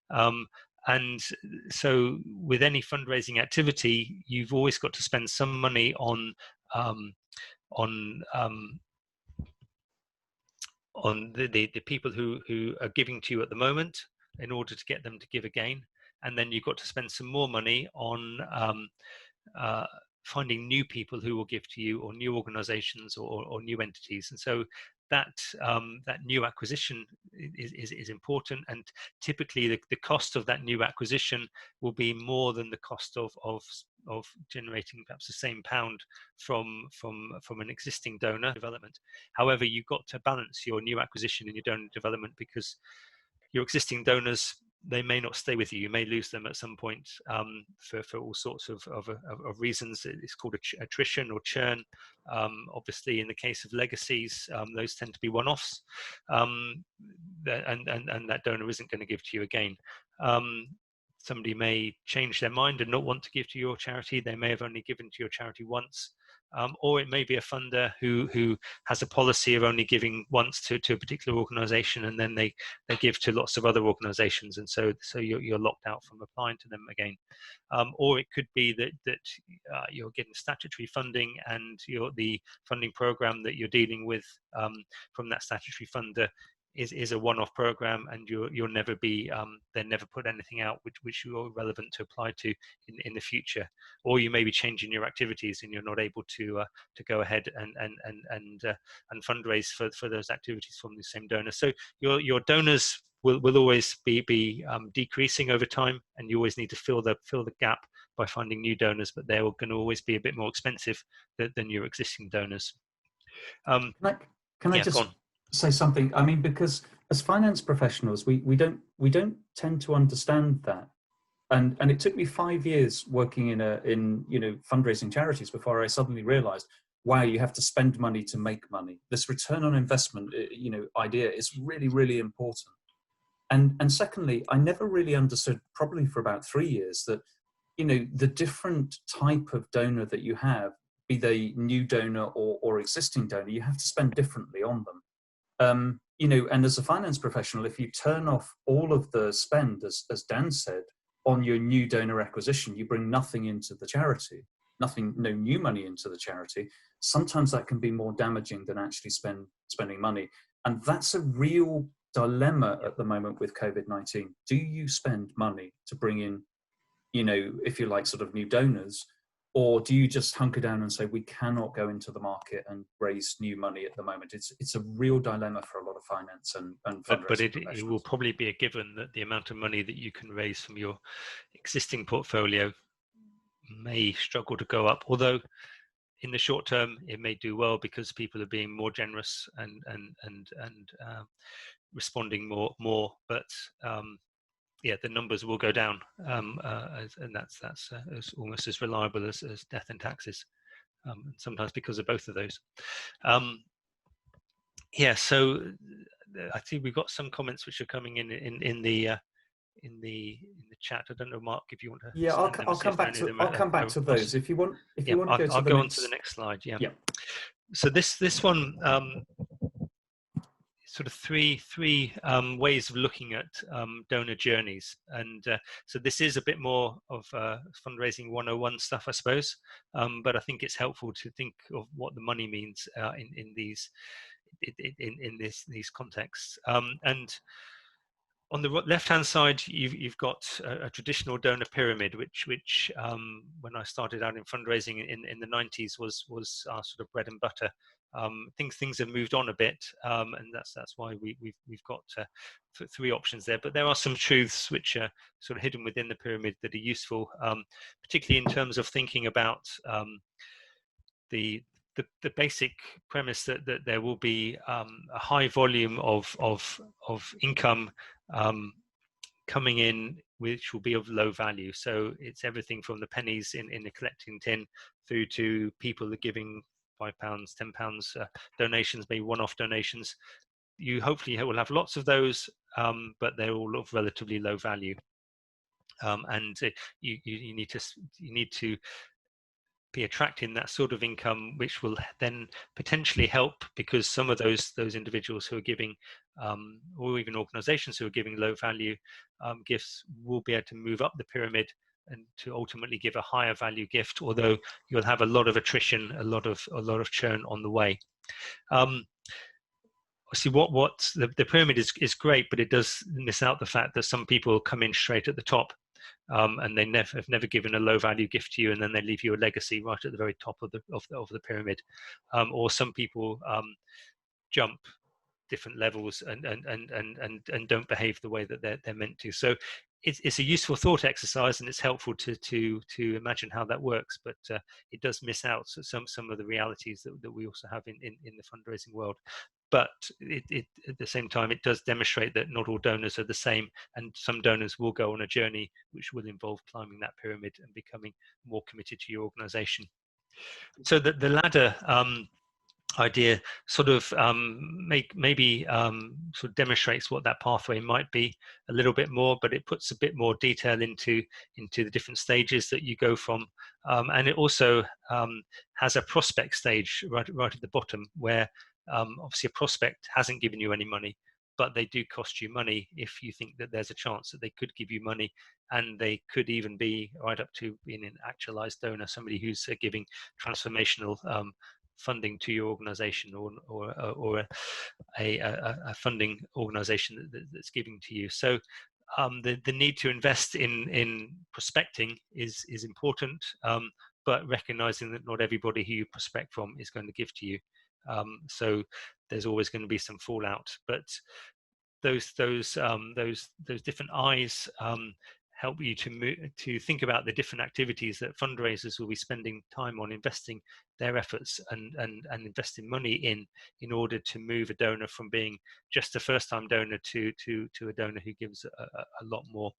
And so with any fundraising activity, you've always got to spend some money on the people who are giving to you at the moment in order to get them to give again. And then you've got to spend some more money on finding new people who will give to you, or new organizations or new entities. And so that new acquisition is important, and typically the cost of that new acquisition will be more than the cost of generating perhaps the same pound from an existing donor development. However, you've got to balance your new acquisition and your donor development, because your existing donors, they may not stay with you. You may lose them at some point for all sorts of reasons. It's called attrition or churn. Obviously, in the case of legacies, those tend to be one-offs, and that donor isn't going to give to you again. Somebody may change their mind and not want to give to your charity. They may have only given to your charity once. or it may be a funder who has a policy of only giving once to a particular organisation, and then they give to lots of other organisations, and so you're locked out from applying to them again. Or it could be that you're getting statutory funding, and the funding programme that you're dealing with from that statutory funder is a one-off program, and you'll never be they never put anything out which you're relevant to apply to in the future. Or you may be changing your activities and you're not able to go ahead and fundraise for those activities from the same donor. So your donors will always be decreasing over time, and you always need to fill the gap by finding new donors, but they're going to always be a bit more expensive than your existing donors. Can I just say something? I mean, because as finance professionals, we don't tend to understand that, and it took me 5 years working in fundraising charities before I suddenly realised, wow, you have to spend money to make money. This return on investment, idea is really, really important. And secondly, I never really understood, probably for about 3 years, that the different type of donor that you have, be they new donor or existing donor, you have to spend differently on them. And as a finance professional, if you turn off all of the spend, as Dan said, on your new donor acquisition, you bring nothing into the charity, no new money into the charity. Sometimes that can be more damaging than actually spending money. And that's a real dilemma at the moment with COVID-19. Do you spend money to bring in, if you like, sort of new donors, or do you just hunker down and say, we cannot go into the market and raise new money at the moment? It's a real dilemma for a lot of finance and fundraising. But it will probably be a given that the amount of money that you can raise from your existing portfolio may struggle to go up, although in the short term it may do well because people are being more generous and responding more. But the numbers will go down, and that's almost as reliable as death and taxes, sometimes because of both of those. So I think we've got some comments which are coming in the chat. I don't know, Mark, if you want to. Yeah, I'll come back to those if you want. If you want to go to I'll go on to the next slide. Yeah. So this one. Sort of three ways of looking at donor journeys, and so this is a bit more of fundraising 101 stuff, I suppose, but I think it's helpful to think of what the money means in these contexts. And on the left-hand side, you've got a traditional donor pyramid, which when I started out in fundraising in the 90s was our sort of bread and butter. Things have moved on a bit, and that's why we've got 3 options there. But there are some truths which are sort of hidden within the pyramid that are useful, particularly in terms of thinking about the basic premise that there will be a high volume of income coming in, which will be of low value. So it's everything from the pennies in the collecting tin through to people that are giving £5, £10 donations, maybe one-off donations. You hopefully will have lots of those, but they're all of relatively low value, and you need to be attracting that sort of income, which will then potentially help, because some of those individuals who are giving, or even organisations who are giving low value gifts, will be able to move up the pyramid and to ultimately give a higher value gift, although you'll have a lot of attrition, a lot of churn on the way. See, what the pyramid is great, but it does miss out the fact that some people come in straight at the top, and they have never given a low value gift to you, and then they leave you a legacy right at the very top of the pyramid. Or some people jump different levels and don't behave the way that they're meant to. So it's a useful thought exercise, and it's helpful to imagine how that works, but it does miss out some of the realities that we also have in the fundraising world. But at the same time, it does demonstrate that not all donors are the same, and some donors will go on a journey which will involve climbing that pyramid and becoming more committed to your organization. So the ladder idea sort of maybe sort of demonstrates what that pathway might be a little bit more, but it puts a bit more detail into the different stages that you go from, and it also has a prospect stage right at the bottom, where obviously a prospect hasn't given you any money, but they do cost you money if you think that there's a chance that they could give you money, and they could even be right up to being an actualized donor, somebody who's giving transformational funding to your organization, or a funding organization that's giving to you. So the need to invest in prospecting is important, but recognizing that not everybody who you prospect from is going to give to you. So there's always going to be some fallout, but those different eyes help you to think about the different activities that fundraisers will be spending time on, investing their efforts and investing money in order to move a donor from being just a first-time donor to a donor who gives a lot more.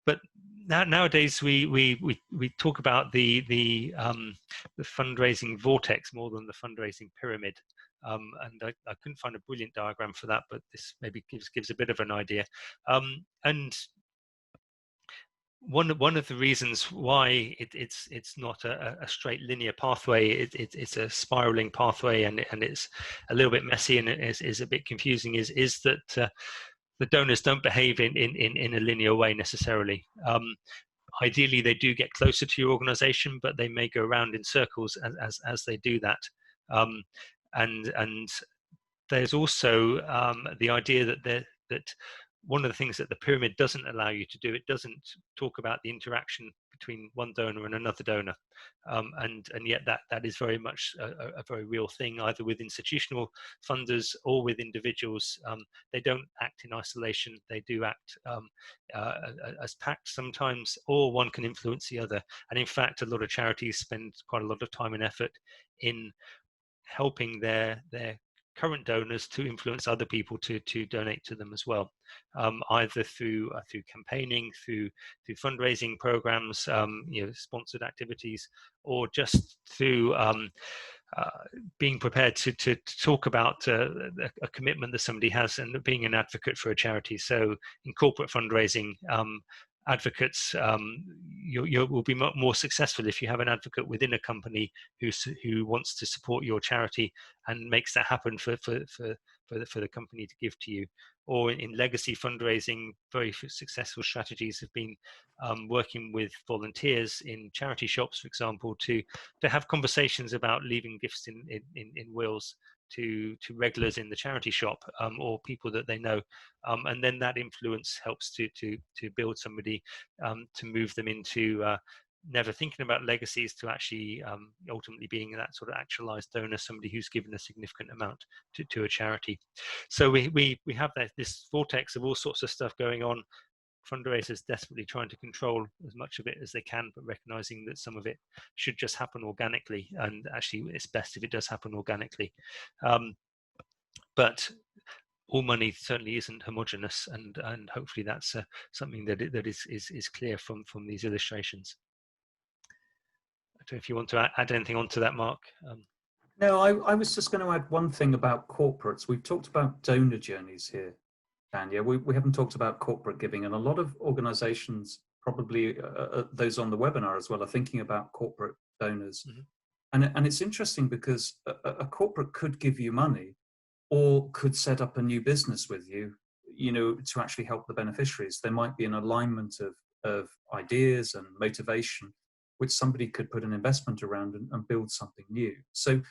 But nowadays we talk about the fundraising vortex more than the fundraising pyramid. And I couldn't find a brilliant diagram for that, but this maybe gives a bit of an idea. And one of the reasons why it's not a straight linear pathway, it's a spiraling pathway, and it's a little bit messy, and it is a bit confusing, is that the donors don't behave in a linear way necessarily. Ideally, they do get closer to your organization, but they may go around in circles as they do that. And there's also the idea that one of the things that the pyramid doesn't allow you to do, it doesn't talk about the interaction between one donor and another donor, and yet that is very much a very real thing, either with institutional funders or with individuals. They don't act in isolation; they do act as pact sometimes, or one can influence the other. And in fact, a lot of charities spend quite a lot of time and effort in helping their current donors to influence other people to donate to them as well, either through campaigning, through fundraising programs, sponsored activities, or just through being prepared to talk about a commitment that somebody has and being an advocate for a charity. So in corporate fundraising, advocates, you will be more successful if you have an advocate within a company who wants to support your charity and makes that happen for the company to give to you. Or in legacy fundraising, very successful strategies have been working with volunteers in charity shops, for example, to have conversations about leaving gifts in wills to regulars in the charity shop, or people that they know, and then that influence helps to build somebody, to move them into never thinking about legacies to actually ultimately being that sort of actualized donor, somebody who's given a significant amount to a charity. So we have this vortex of all sorts of stuff going on. Fundraisers desperately trying to control as much of it as they can, but recognizing that some of it should just happen organically, and actually it's best if it does happen organically. But all money certainly isn't homogenous, and hopefully that's something that is clear from these illustrations. I don't know if you want to add anything onto that, Mark. No, I was just going to add one thing about corporates. We've talked about donor journeys here, Tanya. We haven't talked about corporate giving, and a lot of organizations, probably those on the webinar as well, are thinking about corporate donors. Mm-hmm. And it's interesting because a corporate could give you money, or could set up a new business with you, to actually help the beneficiaries. There might be an alignment of ideas and motivation, which somebody could put an investment around and build something new. So,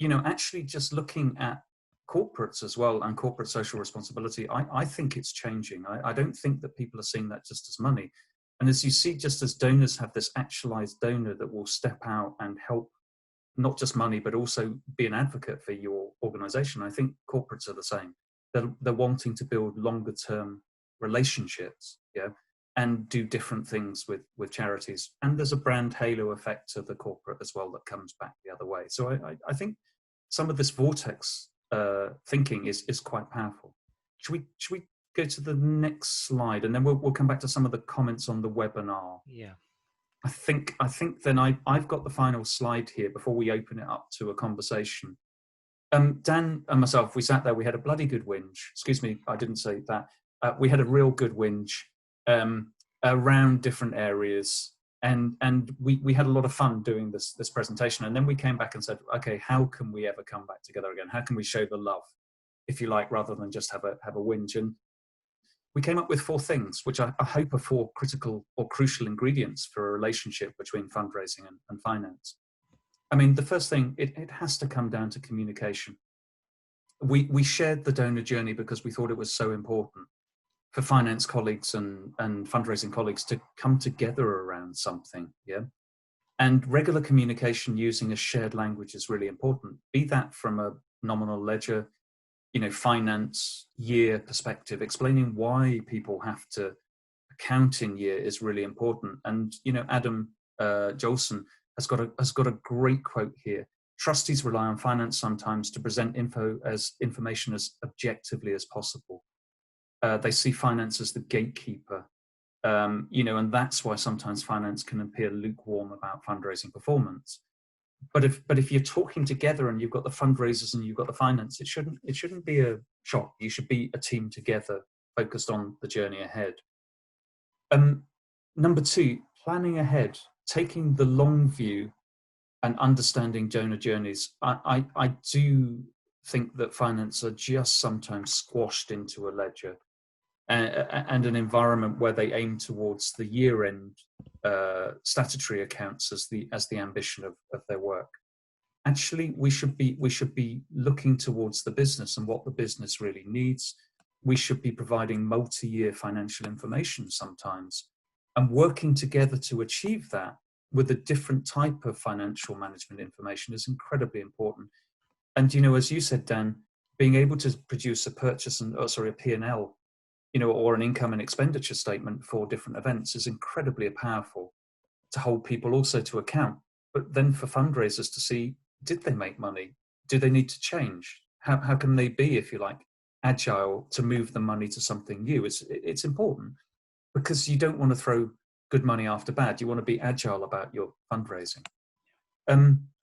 actually just looking at corporates as well and corporate social responsibility, I think it's changing. I don't think that people are seeing that just as money. And as you see, just as donors have this actualized donor that will step out and help, not just money, but also be an advocate for your organization, I think corporates are the same. They're wanting to build longer term relationships, and do different things with charities. And there's a brand halo effect to the corporate as well that comes back the other way. So I think some of this vortex thinking is quite powerful. Should we go to the next slide, and then we'll come back to some of the comments on the webinar? Yeah. I think then I've got the final slide here before we open it up to a conversation. Dan and myself, we sat there, we had a bloody good whinge. Excuse me, I didn't say that. We had a real good whinge around different areas. And we had a lot of fun doing this presentation. And then we came back and said, okay, how can we ever come back together again? How can we show the love, if you like, rather than just have a whinge? And we came up with 4 things, which I hope are 4 critical or crucial ingredients for a relationship between fundraising and finance. I mean, the first thing, it has to come down to communication. We shared the donor journey because we thought it was so important for finance colleagues and fundraising colleagues to come together around something, yeah? And regular communication using a shared language is really important, be that from a nominal ledger, finance year perspective. Explaining why people have to account in year is really important. And Adam Jolson has got a great quote here. Trustees rely on finance sometimes to present information as objectively as possible. They see finance as the gatekeeper, and that's why sometimes finance can appear lukewarm about fundraising performance. But if you're talking together and you've got the fundraisers and you've got the finance, it shouldn't be a shock. You should be a team together, focused on the journey ahead. Number 2, planning ahead, taking the long view and understanding donor journeys. I do think that finance are just sometimes squashed into a ledger and an environment where they aim towards the year-end statutory accounts as the ambition of their work. Actually, we should be looking towards the business and what the business really needs. We should be providing multi-year financial information sometimes, and working together to achieve that with a different type of financial management information is incredibly important. And as you said, Dan, being able to produce a a P&L, or an income and expenditure statement for different events is incredibly powerful to hold people also to account. But then for fundraisers to see, did they make money? Do they need to change? How can they be, if you like, agile to move the money to something new? It's important, because you don't want to throw good money after bad. You want to be agile about your fundraising.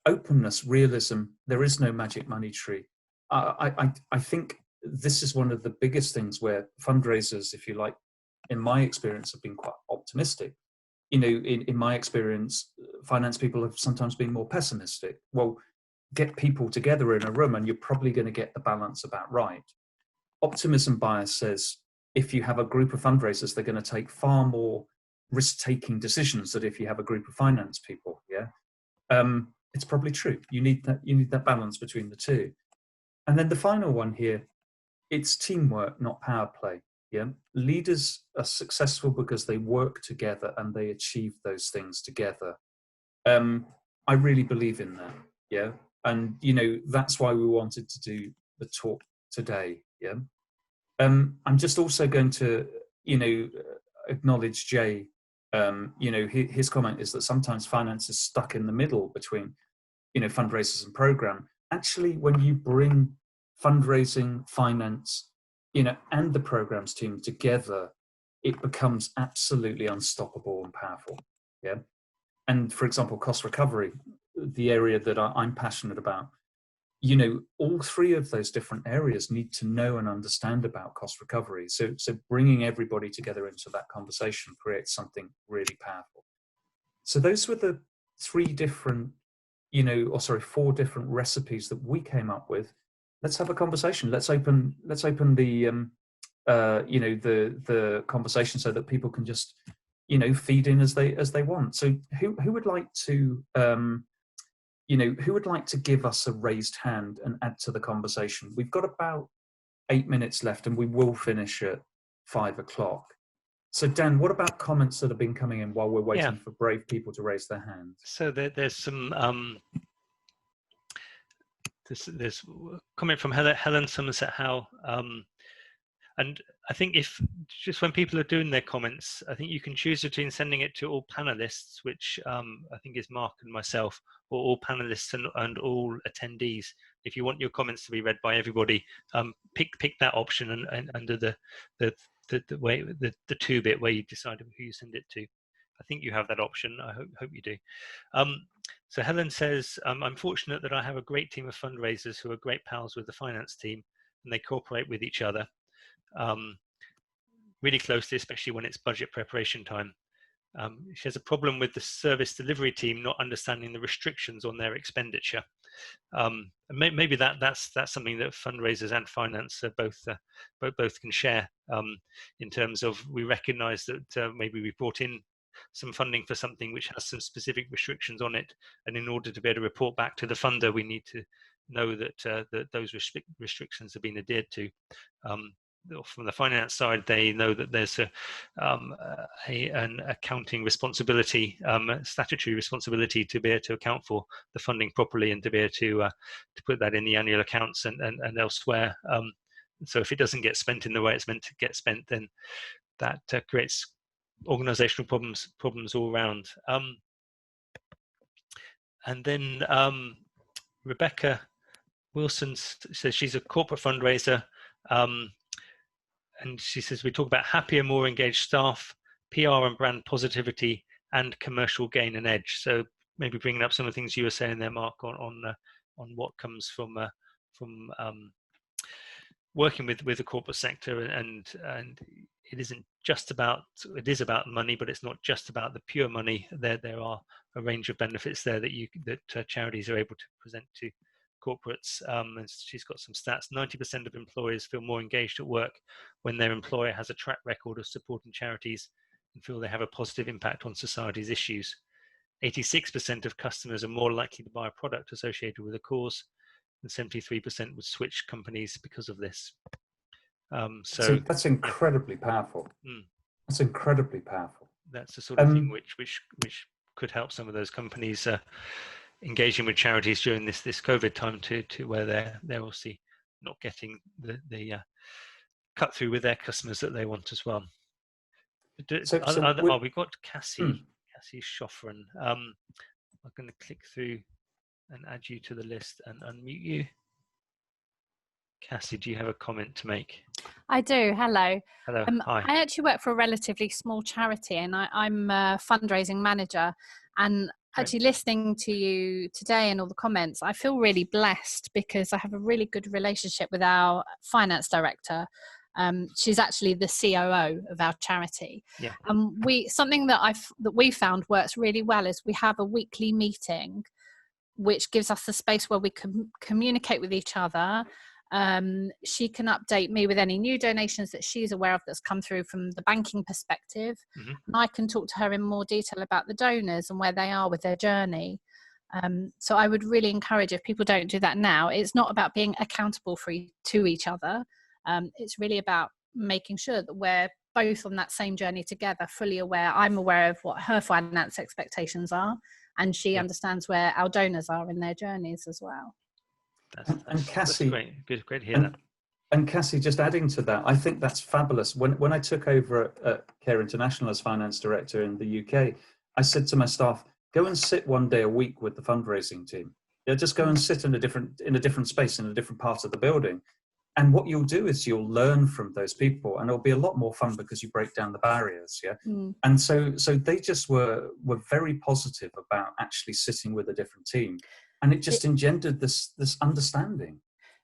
Openness, realism, there is no magic money tree. I think this is one of the biggest things where fundraisers, if you like, in my experience, have been quite optimistic. In my experience, finance people have sometimes been more pessimistic. Well, get people together in a room and you're probably going to get the balance about right. Optimism bias says if you have a group of fundraisers, they're going to take far more risk-taking decisions than if you have a group of finance people. Yeah, it's probably true. You need that balance between the two. And then the final one here, it's teamwork, not power play. Yeah, leaders are successful because they work together and they achieve those things together. I really believe in that. Yeah, and that's why we wanted to do the talk today. Yeah, I'm just also going to acknowledge Jay. His comment is that sometimes finance is stuck in the middle between fundraisers and program. Actually, when you bring fundraising, finance, and the programs team together, it becomes absolutely unstoppable and powerful. Yeah. And for example, cost recovery, the area that I'm passionate about, all 3 of those different areas need to know and understand about cost recovery. So bringing everybody together into that conversation creates something really powerful. So those were the 4 different recipes that we came up with. Let's have a conversation. Let's open the the conversation so that people can just feed in as they want. So who would like to who would like to give us a raised hand and add to the conversation? We've got about 8 minutes left and we will finish at 5 o'clock. So Dan, what about comments that have been coming in while we're waiting for brave people to raise their hands? So there's some there's a comment from Helen Somerset Howe, and I think if just when people are doing their comments, I think you can choose between sending it to all panelists, which I think is Mark and myself, or all panelists and all attendees. If you want your comments to be read by everybody, pick that option and under the way the 2-bit where you decide who you send it to. I think you have that option. I hope you do. So Helen says, I'm fortunate that I have a great team of fundraisers who are great pals with the finance team, and they cooperate with each other really closely, especially when it's budget preparation time. She has a problem with the service delivery team not understanding the restrictions on their expenditure. And maybe that's something that fundraisers and finance both can share, in terms of, we recognize that maybe we brought in some funding for something which has some specific restrictions on it, and in order to be able to report back to the funder, we need to know that those restrictions have been adhered to. From the finance side, they know that there's an accounting responsibility, statutory responsibility, to be able to account for the funding properly and to be able to put that in the annual accounts and elsewhere. So if it doesn't get spent in the way it's meant to get spent, then that creates organizational problems all around. And then Rebecca Wilson says she's a corporate fundraiser. And she says, we talk about happier, more engaged staff, PR and brand positivity, and commercial gain and edge. So maybe bringing up some of the things you were saying there, Mark, on what comes from working with the corporate sector, and it isn't just about, it is about money, but it's not just about the pure money. There are a range of benefits there that charities are able to present to corporates. And she's got some stats. 90% of employers feel more engaged at work when their employer has a track record of supporting charities and feel they have a positive impact on society's issues. 86% of customers are more likely to buy a product associated with a cause, and 73% would switch companies because of this. So that's incredibly powerful. That's incredibly powerful. That's the sort of thing which could help some of those companies engaging with charities during this COVID time to where they're obviously not getting the cut through with their customers that they want as well. We've got Cassie Schoffren. I'm going to click through and add you to the list and unmute you. Cassie, do you have a comment to make? I do. Hello. Hello. Hi. I actually work for a relatively small charity, and I'm a fundraising manager. And actually listening to you today and all the comments, I feel really blessed because I have a really good relationship with our finance director. She's actually the COO of our charity. Yeah. Something that we found works really well is we have a weekly meeting, which gives us the space where we can communicate with each other. She can update me with any new donations that she's aware of that's come through from the banking perspective. Mm-hmm. And I can talk to her in more detail about the donors and where they are with their journey. So I would really encourage, if people don't do that now, it's not about being accountable to each other. It's really about making sure that we're both on that same journey together, fully aware. I'm aware of what her finance expectations are, and she understands where our donors are in their journeys as well. And Cassie, that's great to hear that. And Cassie, just adding to that, I think that's fabulous. When I took over at Care International as finance director in the UK, I said to my staff, go and sit one day a week with the fundraising team. Yeah, just go and sit in a different space, in a different part of the building. And what you'll do is you'll learn from those people, and it'll be a lot more fun because you break down the barriers. Yeah. And so they just were very positive about actually sitting with a different team. And it just engendered this understanding.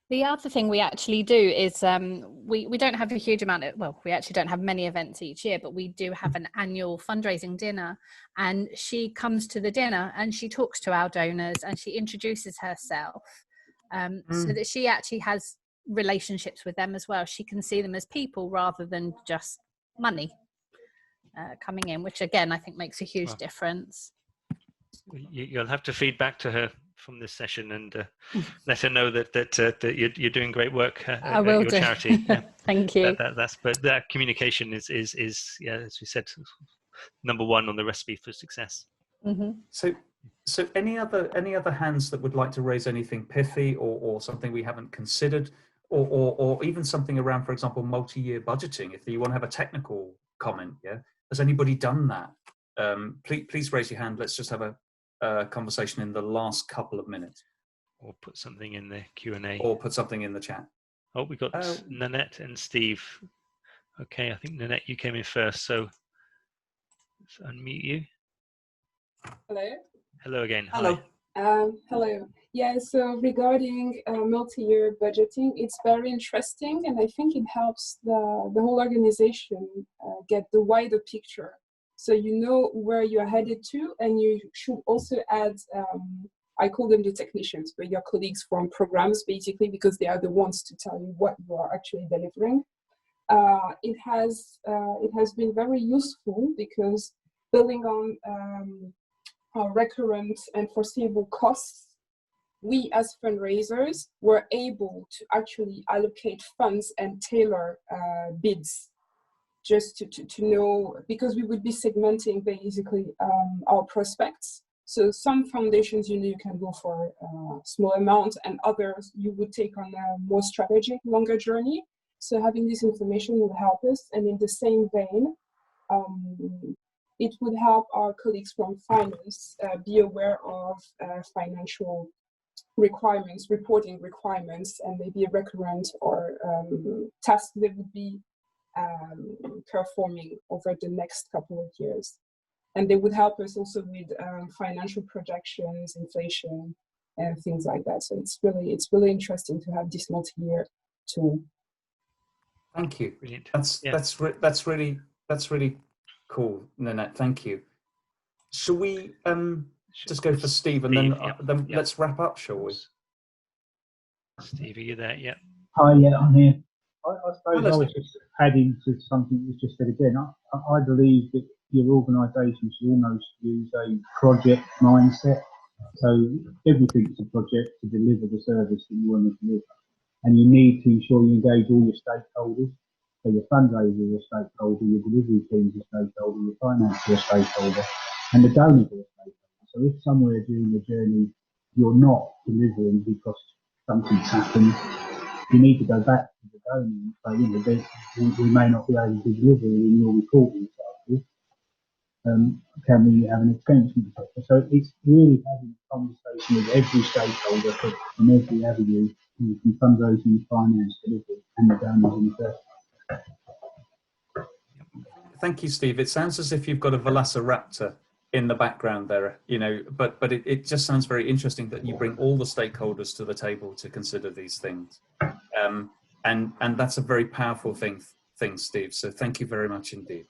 The other thing we actually do is we don't have a huge amount of, we actually don't have many events each year, but we do have an annual fundraising dinner, and she comes to the dinner and she talks to our donors and she introduces herself, so that she actually has relationships with them as well. She can see them as people rather than just money coming in, which again I think makes a huge difference. You'll have to feed back to her from this session and let her know that you're doing great work at your charity. Yeah. Thank you. But that communication is as we said, number one on the recipe for success. Mm-hmm. So any other hands that would like to raise anything pithy or something we haven't considered, or even something around, for example, multi-year budgeting? If you want to have a technical comment, has anybody done that? Please raise your hand. Let's just have a conversation in the last couple of minutes. Or put something in the Q&A. Or put something in the chat. Oh, we got Nanette and Steve. Okay, I think Nanette, you came in first. So Let's unmute you. Hello. Hello again. Hello. Hi. Hello. Yeah, so regarding multi-year budgeting, it's very interesting, and I think it helps the whole organization get the wider picture. So you know where you're headed to, and you should also add, I call them the technicians, but your colleagues from programs, basically, because they are the ones to tell you what you are actually delivering. It has been very useful because building on our recurrent and foreseeable costs, we as fundraisers were able to actually allocate funds and tailor bids just to know, because we would be segmenting basically our prospects. So some foundations, you can go for a small amount, and others you would take on a more strategic, longer journey. So having this information will help us. And in the same vein, it would help our colleagues from finance be aware of financial requirements, reporting requirements, and maybe a recurrent or task they would be performing over the next couple of years. And they would help us also with financial projections, inflation, and things like that. So it's really interesting to have this multi-year tool. Thank you. Brilliant. That's really cool, Nanette. Thank you. Shall we just go for Steve, and then let's wrap up, shall we? Steve, are you there? Yeah. Hi, yeah, I'm here. I suppose I was just adding to something that was just said again. I believe that your organisation should almost use a project mindset. So everything's a project to deliver the service that you want to deliver. And you need to ensure you engage all your stakeholders. So your fundraiser is a stakeholder, your delivery team is a stakeholder, your finance is a stakeholder, and the donors are a stakeholder. So if somewhere during the journey you're not delivering because something's happened, you need to go back to the donor and say, you know, we may not be able to deliver in your reporting cycle. Can we have an extension? So it's really having a conversation with every stakeholder from every avenue, from fundraising, finance, delivery, and the donors in the first. Thank you, Steve. It sounds as if you've got a Velociraptor in the background there, you know, but it just sounds very interesting that you bring all the stakeholders to the table to consider these things. And that's a very powerful thing, Steve. So thank you very much indeed.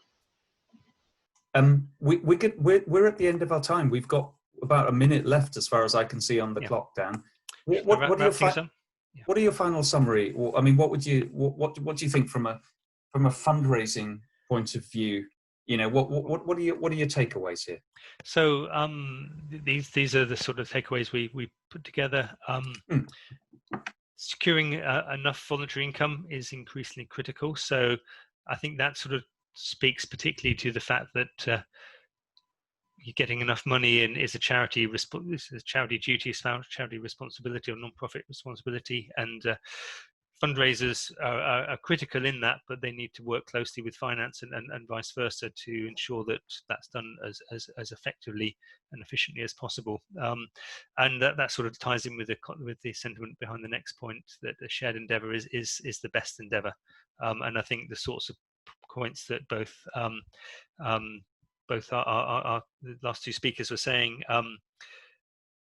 We're at the end of our time. We've got about a minute left as far as I can see on the clock, Dan. What are your final summary? Or, I mean, what do you think from a fundraising point of view? You know, what are your takeaways here? So these are the sort of takeaways we put together. Securing enough voluntary income is increasingly critical. So I think that sort of speaks particularly to the fact that you're getting enough money in is a charity duty, charity responsibility, or non-profit responsibility, and fundraisers are critical in that, but they need to work closely with finance and vice versa to ensure that that's done as effectively and efficiently as possible. And that sort of ties in with the sentiment behind the next point, that a shared endeavour is the best endeavour. And I think the sorts of points that both our the last two speakers were saying,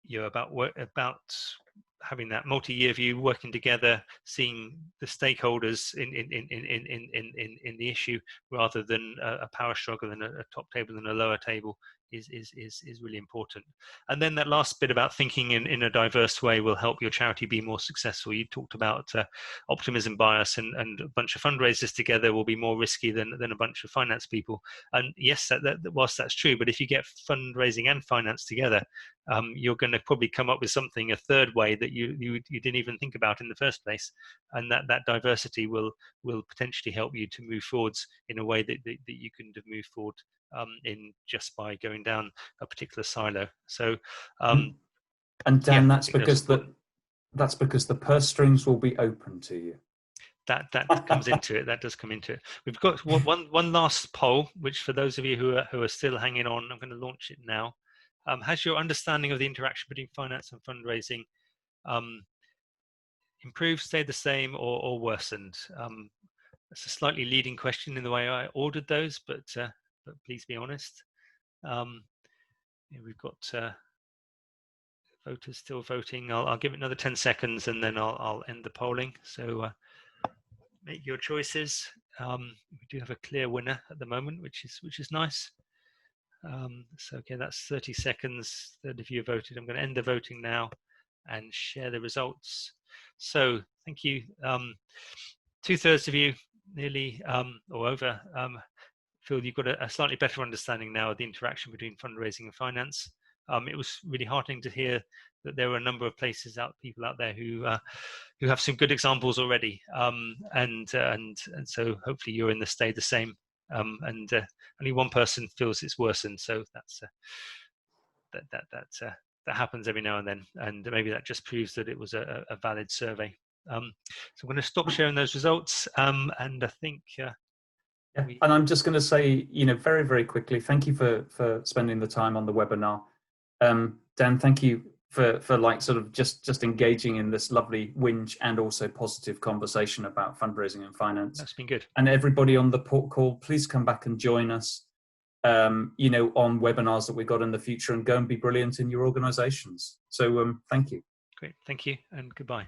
you know, about having that multi-year view, working together, seeing the stakeholders in the issue rather than a power struggle and a top table and a lower table is really important. And then that last bit about thinking in a diverse way will help your charity be more successful. You talked about optimism bias, and a bunch of fundraisers together will be more risky than a bunch of finance people. And yes, whilst that's true, but if you get fundraising and finance together, you're going to probably come up with something, a third way that you didn't even think about in the first place, and that diversity will potentially help you to move forwards in a way that you couldn't have moved forward in just by going down a particular silo. So and Dan, that's because the purse strings will be open to you. That comes into it. That does come into it. We've got one last poll, which for those of you who are still hanging on, I'm going to launch it now. Has your understanding of the interaction between finance and fundraising improved, stayed the same, or worsened? It's a slightly leading question in the way I ordered those, but but please be honest. We've got voters still voting. I'll give it another 10 seconds and then I'll end the polling. So make your choices. We do have a clear winner at the moment, which is nice. So okay, that's 30 seconds. 30 of you have voted. I'm going to end the voting now and share the results. So thank you. 2/3 of you, nearly or over, feel you've got a slightly better understanding now of the interaction between fundraising and finance. It was really heartening to hear that there were a number of people out there who have some good examples already, and so hopefully you're in stay the same. And only one person feels it's worsened, so that's that happens every now and then, and maybe that just proves that it was a valid survey. So I'm going to stop sharing those results, and I think. Yeah, and I'm just going to say, very, very quickly, thank you for spending the time on the webinar. Dan, thank you for like sort of just engaging in this lovely whinge and also positive conversation about fundraising and finance. That's been good. And everybody on the port call, please come back and join us, on webinars that we've got in the future, and go and be brilliant in your organizations. So thank you. Great, thank you, and goodbye.